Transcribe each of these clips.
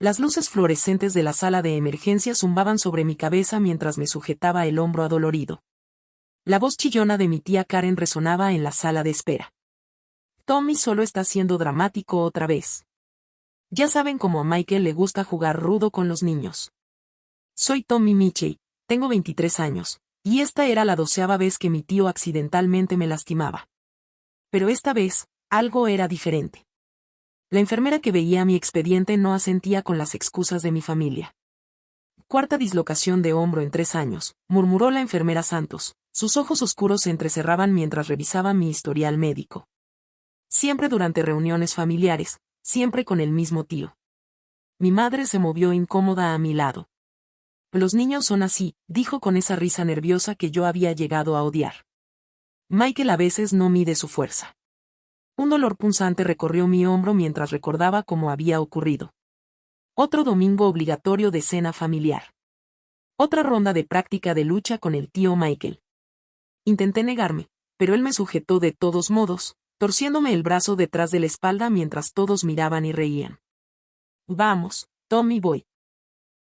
Las luces fluorescentes de la sala de emergencia zumbaban sobre mi cabeza mientras me sujetaba el hombro adolorido. La voz chillona de mi tía Karen resonaba en la sala de espera. Tommy solo está siendo dramático otra vez. Ya saben cómo a Michael le gusta jugar rudo con los niños. Soy Tommy Michey, tengo 23 años, y esta era la 12ª vez que mi tío accidentalmente me lastimaba. Pero esta vez, algo era diferente. La enfermera que veía mi expediente no asentía con las excusas de mi familia. Cuarta dislocación de hombro en 3 años, murmuró la enfermera Santos. Sus ojos oscuros se entrecerraban mientras revisaba mi historial médico. Siempre durante reuniones familiares, siempre con el mismo tío. Mi madre se movió incómoda a mi lado. Los niños son así, dijo con esa risa nerviosa que yo había llegado a odiar. Michael a veces no mide su fuerza. Un dolor punzante recorrió mi hombro mientras recordaba cómo había ocurrido. Otro domingo obligatorio de cena familiar. Otra ronda de práctica de lucha con el tío Michael. Intenté negarme, pero él me sujetó de todos modos, torciéndome el brazo detrás de la espalda mientras todos miraban y reían. Vamos, Tommy Boy.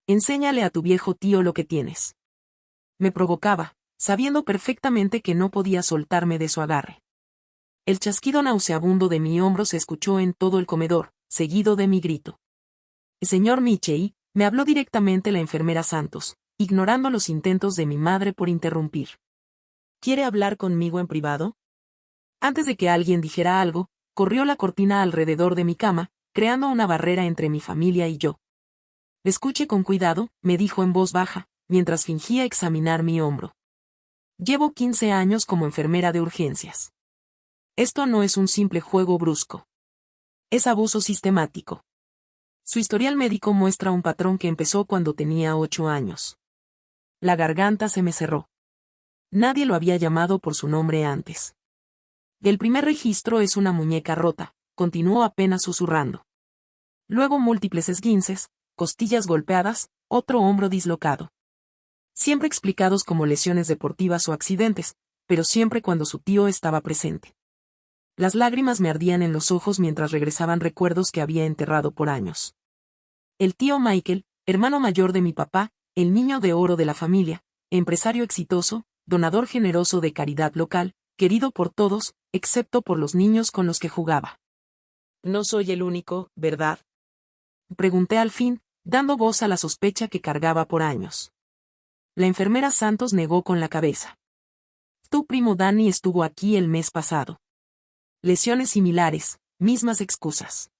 Enséñale a tu viejo tío lo que tienes. Me provocaba, sabiendo perfectamente que no podía soltarme de su agarre. El chasquido nauseabundo de mi hombro se escuchó en todo el comedor, seguido de mi grito. Señor Michey, me habló directamente la enfermera Santos, ignorando los intentos de mi madre por interrumpir. ¿Quiere hablar conmigo en privado? Antes de que alguien dijera algo, corrió la cortina alrededor de mi cama, creando una barrera entre mi familia y yo. Escuche con cuidado, me dijo en voz baja, mientras fingía examinar mi hombro. Llevo 15 años como enfermera de urgencias. Esto no es un simple juego brusco. Es abuso sistemático. Su historial médico muestra un patrón que empezó cuando tenía 8 años. La garganta se me cerró. Nadie lo había llamado por su nombre antes. El primer registro es una muñeca rota, continuó apenas susurrando. Luego múltiples esguinces, costillas golpeadas, otro hombro dislocado. Siempre explicados como lesiones deportivas o accidentes, pero siempre cuando su tío estaba presente. Las lágrimas me ardían en los ojos mientras regresaban recuerdos que había enterrado por años. El tío Michael, hermano mayor de mi papá, el niño de oro de la familia, empresario exitoso, donador generoso de caridad local, querido por todos, excepto por los niños con los que jugaba. No soy el único, ¿verdad? Pregunté al fin, dando voz a la sospecha que cargaba por años. La enfermera Santos negó con la cabeza. Tu primo Danny estuvo aquí el mes pasado. Lesiones similares, mismas excusas.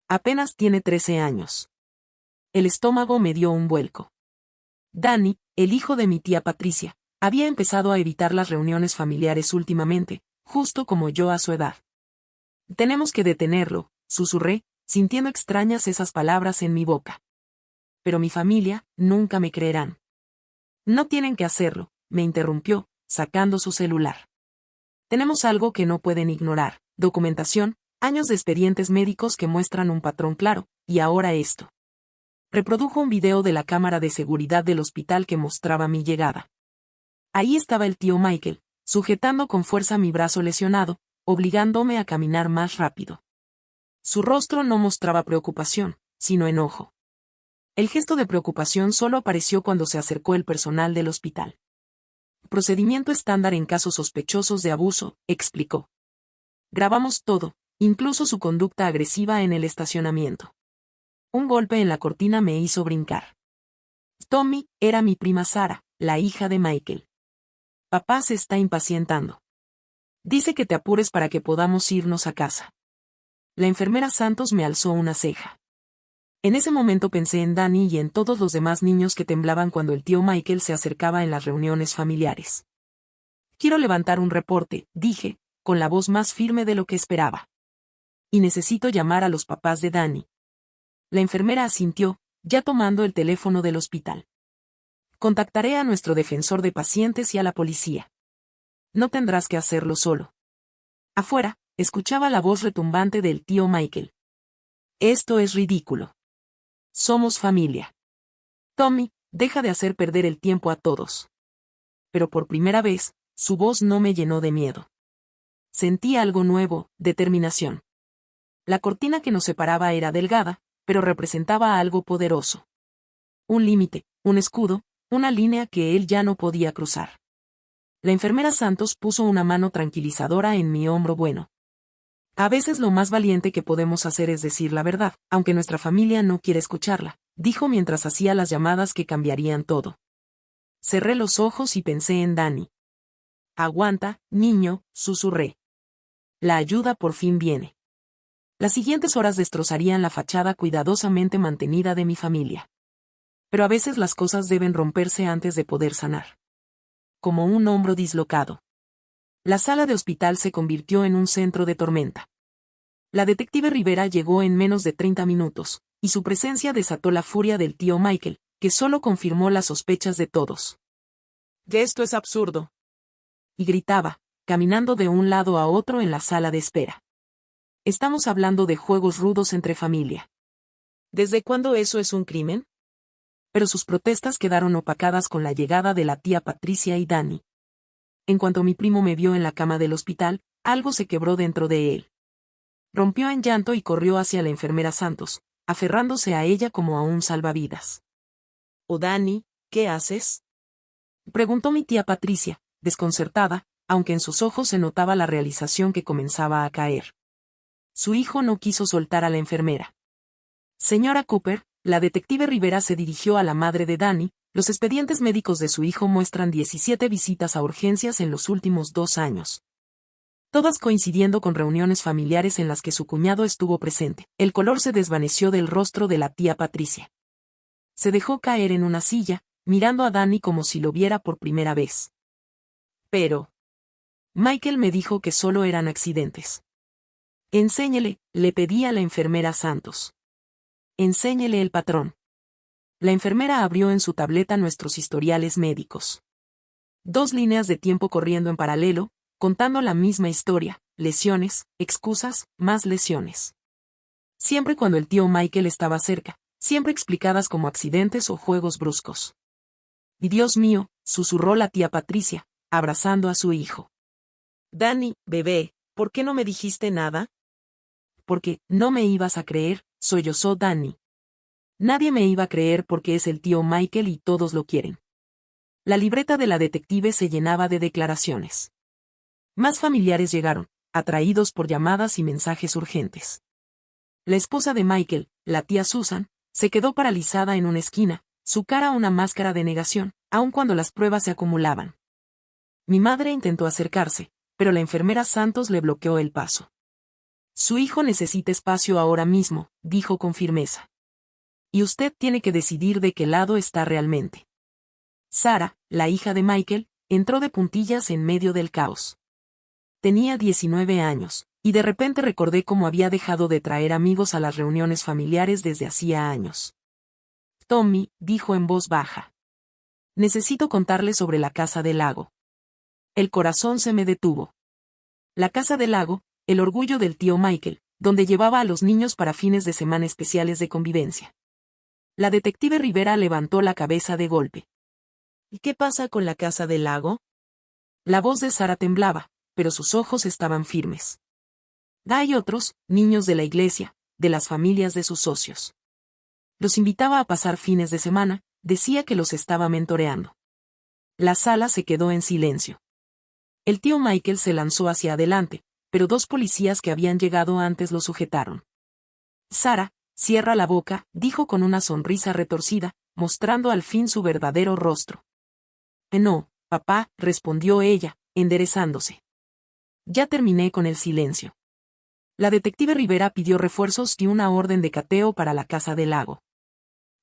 Apenas tiene 13 años. El estómago me dio un vuelco. Danny, el hijo de mi tía Patricia, había empezado a evitar las reuniones familiares últimamente, justo como yo a su edad. Tenemos que detenerlo, susurré, sintiendo extrañas esas palabras en mi boca. Pero mi familia, nunca me creerán. No tienen que hacerlo, me interrumpió, sacando su celular. Tenemos algo que no pueden ignorar, documentación, años de expedientes médicos que muestran un patrón claro, y ahora esto. Reprodujo un video de la cámara de seguridad del hospital que mostraba mi llegada. Ahí estaba el tío Michael, sujetando con fuerza mi brazo lesionado, obligándome a caminar más rápido. Su rostro no mostraba preocupación, sino enojo. El gesto de preocupación solo apareció cuando se acercó el personal del hospital. Procedimiento estándar en casos sospechosos de abuso, explicó. Grabamos todo, incluso su conducta agresiva en el estacionamiento. Un golpe en la cortina me hizo brincar. Tommy era mi prima Sara, la hija de Michael. Papá se está impacientando. Dice que te apures para que podamos irnos a casa. La enfermera Santos me alzó una ceja. En ese momento pensé en Danny y en todos los demás niños que temblaban cuando el tío Michael se acercaba en las reuniones familiares. Quiero levantar un reporte, dije, con la voz más firme de lo que esperaba. Y necesito llamar a los papás de Danny. La enfermera asintió, ya tomando el teléfono del hospital. Contactaré a nuestro defensor de pacientes y a la policía. No tendrás que hacerlo solo. Afuera, escuchaba la voz retumbante del tío Michael. Esto es ridículo. Somos familia. Tommy, deja de hacer perder el tiempo a todos. Pero por primera vez, su voz no me llenó de miedo. Sentí algo nuevo, determinación. La cortina que nos separaba era delgada, pero representaba algo poderoso. Un límite, un escudo, una línea que él ya no podía cruzar. La enfermera Santos puso una mano tranquilizadora en mi hombro bueno. A veces lo más valiente que podemos hacer es decir la verdad, aunque nuestra familia no quiere escucharla, dijo mientras hacía las llamadas que cambiarían todo. Cerré los ojos y pensé en Dani. Aguanta, niño, susurré. La ayuda por fin viene. Las siguientes horas destrozarían la fachada cuidadosamente mantenida de mi familia. Pero a veces las cosas deben romperse antes de poder sanar. Como un hombro dislocado. La sala de hospital se convirtió en un centro de tormenta. La detective Rivera llegó en menos de 30 minutos, y su presencia desató la furia del tío Michael, que solo confirmó las sospechas de todos. «Que esto es absurdo», y gritaba, caminando de un lado a otro en la sala de espera. «Estamos hablando de juegos rudos entre familia. ¿Desde cuándo eso es un crimen?» Pero sus protestas quedaron opacadas con la llegada de la tía Patricia y Dani. En cuanto mi primo me vio en la cama del hospital, algo se quebró dentro de él. Rompió en llanto y corrió hacia la enfermera Santos, aferrándose a ella como a un salvavidas. «Oh, Dani, ¿qué haces?», preguntó mi tía Patricia, desconcertada, aunque en sus ojos se notaba la realización que comenzaba a caer. Su hijo no quiso soltar a la enfermera. «Señora Cooper», la detective Rivera se dirigió a la madre de Dani, los expedientes médicos de su hijo muestran 17 visitas a urgencias en los últimos 2 años. Todas coincidiendo con reuniones familiares en las que su cuñado estuvo presente. El color se desvaneció del rostro de la tía Patricia. Se dejó caer en una silla, mirando a Dani como si lo viera por primera vez. «Pero Michael me dijo que solo eran accidentes». «Enséñele», le pedí a la enfermera Santos. «Enséñele el patrón». La enfermera abrió en su tableta nuestros historiales médicos. 2 líneas de tiempo corriendo en paralelo, contando la misma historia, lesiones, excusas, más lesiones. Siempre cuando el tío Michael estaba cerca, siempre explicadas como accidentes o juegos bruscos. «Y Dios mío», susurró la tía Patricia, abrazando a su hijo. «Dani, bebé, ¿por qué no me dijiste nada?» «Porque no me ibas a creer», sollozó Dani. «Nadie me iba a creer porque es el tío Michael y todos lo quieren». La libreta de la detective se llenaba de declaraciones. Más familiares llegaron, atraídos por llamadas y mensajes urgentes. La esposa de Michael, la tía Susan, se quedó paralizada en una esquina, su cara una máscara de negación, aun cuando las pruebas se acumulaban. Mi madre intentó acercarse, pero la enfermera Santos le bloqueó el paso. «Su hijo necesita espacio ahora mismo», dijo con firmeza. «Y usted tiene que decidir de qué lado está realmente». Sara, la hija de Michael, entró de puntillas en medio del caos. Tenía 19 años, y de repente recordé cómo había dejado de traer amigos a las reuniones familiares desde hacía años. «Tommy», dijo en voz baja. «Necesito contarle sobre la Casa del Lago». El corazón se me detuvo. La Casa del Lago, el orgullo del tío Michael, donde llevaba a los niños para fines de semana especiales de convivencia. La detective Rivera levantó la cabeza de golpe. «¿Y qué pasa con la Casa del Lago?» La voz de Sara temblaba, pero sus ojos estaban firmes. Hay otros, niños de la iglesia, de las familias de sus socios. Los invitaba a pasar fines de semana, decía que los estaba mentoreando. La sala se quedó en silencio. El tío Michael se lanzó hacia adelante, pero 2 policías que habían llegado antes lo sujetaron. «Sara, cierra la boca», dijo con una sonrisa retorcida, mostrando al fin su verdadero rostro. «No, papá», respondió ella, enderezándose. «Ya terminé con el silencio». La detective Rivera pidió refuerzos y una orden de cateo para la Casa del Lago.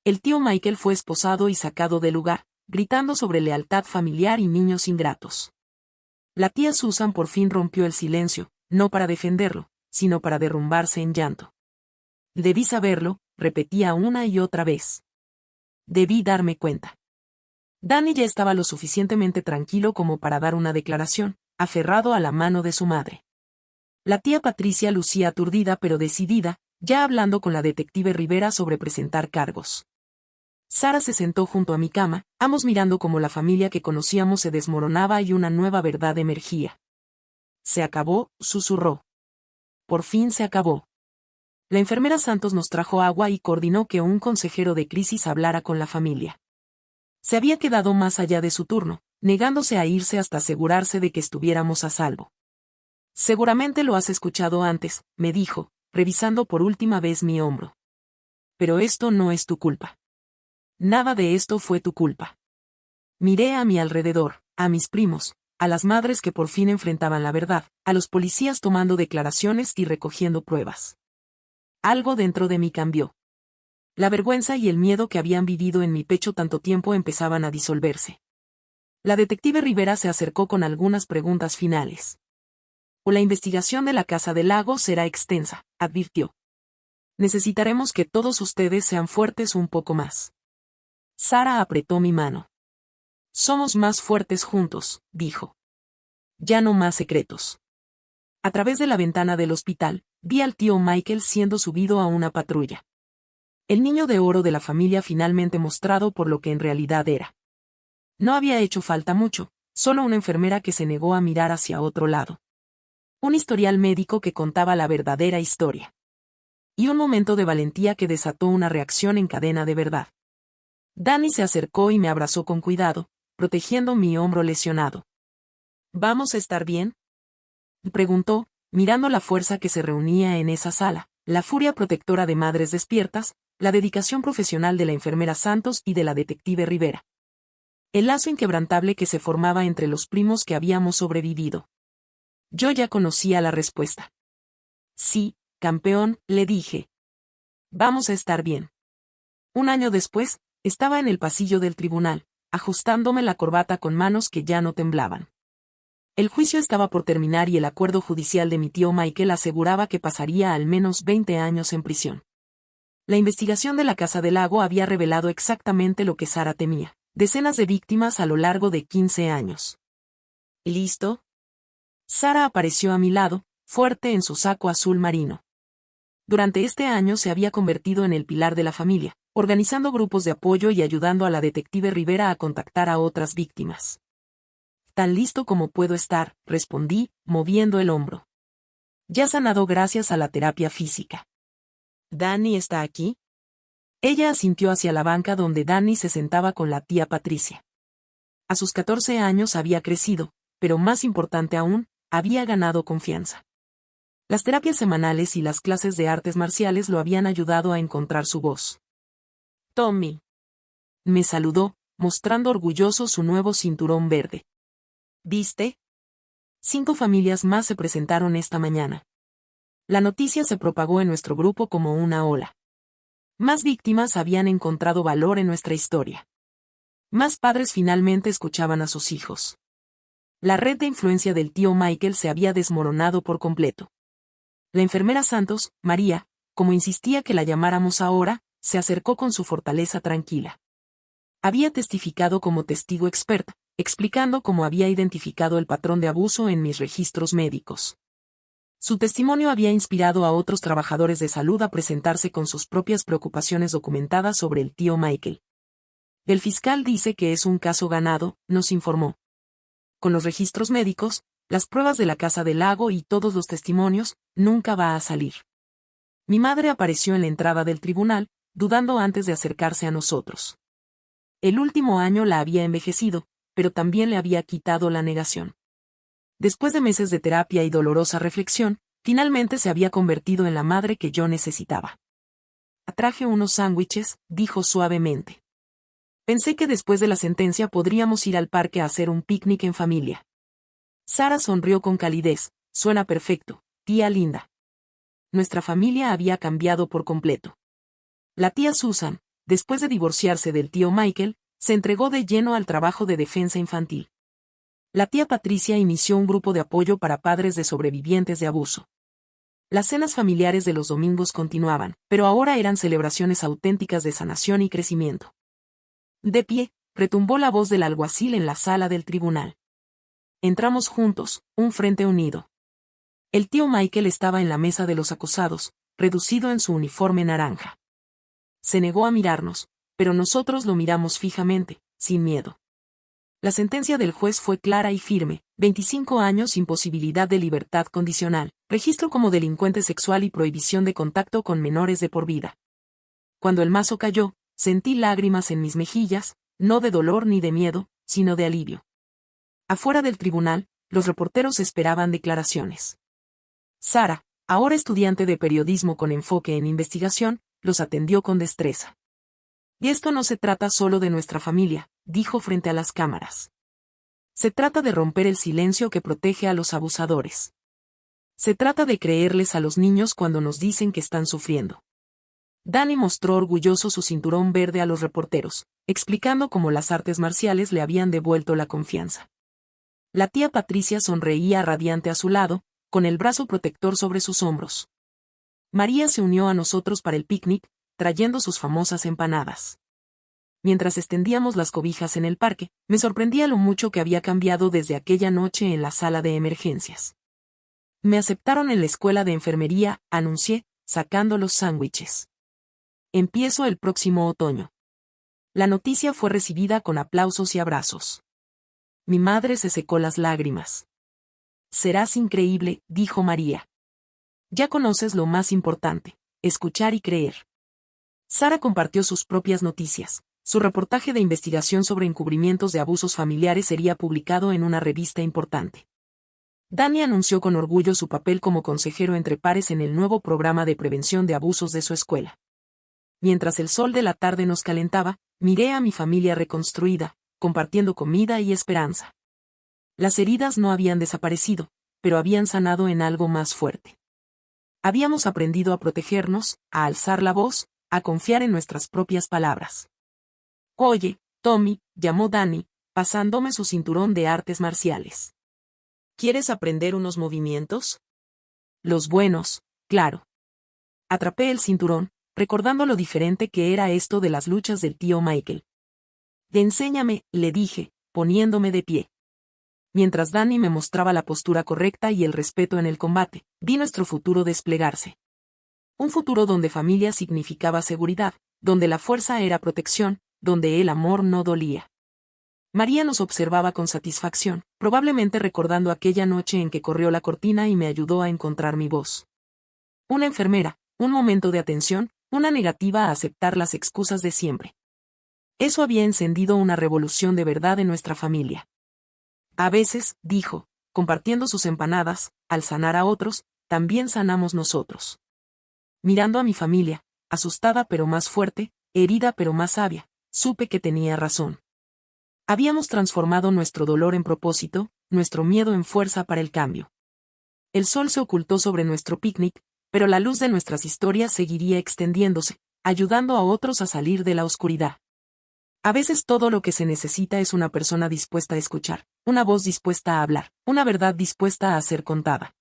El tío Michael fue esposado y sacado del lugar, gritando sobre lealtad familiar y niños ingratos. La tía Susan por fin rompió el silencio, no para defenderlo, sino para derrumbarse en llanto. «Debí saberlo», repetía una y otra vez. «Debí darme cuenta». Dani ya estaba lo suficientemente tranquilo como para dar una declaración, aferrado a la mano de su madre. La tía Patricia lucía aturdida pero decidida, ya hablando con la detective Rivera sobre presentar cargos. Sara se sentó junto a mi cama, ambos mirando cómo la familia que conocíamos se desmoronaba y una nueva verdad emergía. «Se acabó», susurró. «Por fin se acabó». La enfermera Santos nos trajo agua y coordinó que un consejero de crisis hablara con la familia. Se había quedado más allá de su turno, negándose a irse hasta asegurarse de que estuviéramos a salvo. Seguramente lo has escuchado antes, me dijo, revisando por última vez mi hombro. Pero esto no es tu culpa. Nada de esto fue tu culpa. Miré a mi alrededor, a mis primos, a las madres que por fin enfrentaban la verdad, a los policías tomando declaraciones y recogiendo pruebas. Algo dentro de mí cambió. La vergüenza y el miedo que habían vivido en mi pecho tanto tiempo empezaban a disolverse. La detective Rivera se acercó con algunas preguntas finales. O la investigación de la Casa del Lago será extensa, advirtió. Necesitaremos que todos ustedes sean fuertes un poco más. Sara apretó mi mano. Somos más fuertes juntos, dijo. Ya no más secretos. A través de la ventana del hospital, vi al tío Michael siendo subido a una patrulla. El niño de oro de la familia finalmente mostrado por lo que en realidad era. No había hecho falta mucho, solo una enfermera que se negó a mirar hacia otro lado. Un historial médico que contaba la verdadera historia. Y un momento de valentía que desató una reacción en cadena de verdad. Danny se acercó y me abrazó con cuidado, protegiendo mi hombro lesionado. ¿Vamos a estar bien?, preguntó, mirando la fuerza que se reunía en esa sala, la furia protectora de madres despiertas, la dedicación profesional de la enfermera Santos y de la detective Rivera. El lazo inquebrantable que se formaba entre los primos que habíamos sobrevivido. Yo ya conocía la respuesta. Sí, campeón, le dije. Vamos a estar bien. Un año después, estaba en el pasillo del tribunal, ajustándome la corbata con manos que ya no temblaban. El juicio estaba por terminar y el acuerdo judicial de mi tío Michael aseguraba que pasaría al menos 20 años en prisión. La investigación de la Casa del Lago había revelado exactamente lo que Sara temía: decenas de víctimas a lo largo de 15 años. ¿Listo? Sara apareció a mi lado, fuerte en su saco azul marino. Durante este año se había convertido en el pilar de la familia, organizando grupos de apoyo y ayudando a la detective Rivera a contactar a otras víctimas. Tan listo como puedo estar, respondí, moviendo el hombro. Ya sanado gracias a la terapia física. ¿Danny está aquí? Ella asintió hacia la banca donde Danny se sentaba con la tía Patricia. A sus 14 años había crecido, pero más importante aún, había ganado confianza. Las terapias semanales y las clases de artes marciales lo habían ayudado a encontrar su voz. Tommy. Me saludó, mostrando orgulloso su nuevo cinturón verde. ¿Viste? 5 familias más se presentaron esta mañana. La noticia se propagó en nuestro grupo como una ola. Más víctimas habían encontrado valor en nuestra historia. Más padres finalmente escuchaban a sus hijos. La red de influencia del tío Michael se había desmoronado por completo. La enfermera Santos, María, como insistía que la llamáramos ahora, se acercó con su fortaleza tranquila. Había testificado como testigo experta, explicando cómo había identificado el patrón de abuso en mis registros médicos. Su testimonio había inspirado a otros trabajadores de salud a presentarse con sus propias preocupaciones documentadas sobre el tío Michael. El fiscal dice que es un caso ganado, nos informó. Con los registros médicos, las pruebas de la Casa del Lago y todos los testimonios, nunca va a salir. Mi madre apareció en la entrada del tribunal, dudando antes de acercarse a nosotros. El último año la había envejecido, pero también le había quitado la negación. Después de meses de terapia y dolorosa reflexión, finalmente se había convertido en la madre que yo necesitaba. Traje unos sándwiches, dijo suavemente. Pensé que después de la sentencia podríamos ir al parque a hacer un picnic en familia. Sara sonrió con calidez. Suena perfecto, tía linda. Nuestra familia había cambiado por completo. La tía Susan, después de divorciarse del tío Michael, se entregó de lleno al trabajo de defensa infantil. La tía Patricia inició un grupo de apoyo para padres de sobrevivientes de abuso. Las cenas familiares de los domingos continuaban, pero ahora eran celebraciones auténticas de sanación y crecimiento. De pie, retumbó la voz del alguacil en la sala del tribunal. Entramos juntos, un frente unido. El tío Michael estaba en la mesa de los acusados, reducido en su uniforme naranja. Se negó a mirarnos, pero nosotros lo miramos fijamente, sin miedo. La sentencia del juez fue clara y firme: 25 años sin posibilidad de libertad condicional, registro como delincuente sexual y prohibición de contacto con menores de por vida. Cuando el mazo cayó, sentí lágrimas en mis mejillas, no de dolor ni de miedo, sino de alivio. Afuera del tribunal, los reporteros esperaban declaraciones. Sara, ahora estudiante de periodismo con enfoque en investigación, los atendió con destreza. Y esto no se trata solo de nuestra familia, dijo frente a las cámaras. Se trata de romper el silencio que protege a los abusadores. Se trata de creerles a los niños cuando nos dicen que están sufriendo. Danny mostró orgulloso su cinturón verde a los reporteros, explicando cómo las artes marciales le habían devuelto la confianza. La tía Patricia sonreía radiante a su lado, con el brazo protector sobre sus hombros. María se unió a nosotros para el picnic, trayendo sus famosas empanadas. Mientras extendíamos las cobijas en el parque, me sorprendía lo mucho que había cambiado desde aquella noche en la sala de emergencias. Me aceptaron en la escuela de enfermería, anuncié, sacando los sándwiches. Empiezo el próximo otoño. La noticia fue recibida con aplausos y abrazos. Mi madre se secó las lágrimas. Serás increíble, dijo María. Ya conoces lo más importante: escuchar y creer. Sara compartió sus propias noticias. Su reportaje de investigación sobre encubrimientos de abusos familiares sería publicado en una revista importante. Danny anunció con orgullo su papel como consejero entre pares en el nuevo programa de prevención de abusos de su escuela. Mientras el sol de la tarde nos calentaba, miré a mi familia reconstruida, compartiendo comida y esperanza. Las heridas no habían desaparecido, pero habían sanado en algo más fuerte. Habíamos aprendido a protegernos, a alzar la voz, a confiar en nuestras propias palabras. Oye, Tommy, llamó Danny, pasándome su cinturón de artes marciales. ¿Quieres aprender unos movimientos? Los buenos, claro. Atrapé el cinturón, recordando lo diferente que era esto de las luchas del tío Michael. Enséñame, le dije, poniéndome de pie. Mientras Danny me mostraba la postura correcta y el respeto en el combate, vi nuestro futuro desplegarse. Un futuro donde familia significaba seguridad, donde la fuerza era protección, donde el amor no dolía. María nos observaba con satisfacción, probablemente recordando aquella noche en que corrió la cortina y me ayudó a encontrar mi voz. Una enfermera, un momento de atención, una negativa a aceptar las excusas de siempre. Eso había encendido una revolución de verdad en nuestra familia. A veces, dijo, compartiendo sus empanadas, al sanar a otros, también sanamos nosotros. Mirando a mi familia, asustada pero más fuerte, herida pero más sabia, supe que tenía razón. Habíamos transformado nuestro dolor en propósito, nuestro miedo en fuerza para el cambio. El sol se ocultó sobre nuestro picnic, pero la luz de nuestras historias seguiría extendiéndose, ayudando a otros a salir de la oscuridad. A veces todo lo que se necesita es una persona dispuesta a escuchar, una voz dispuesta a hablar, una verdad dispuesta a ser contada.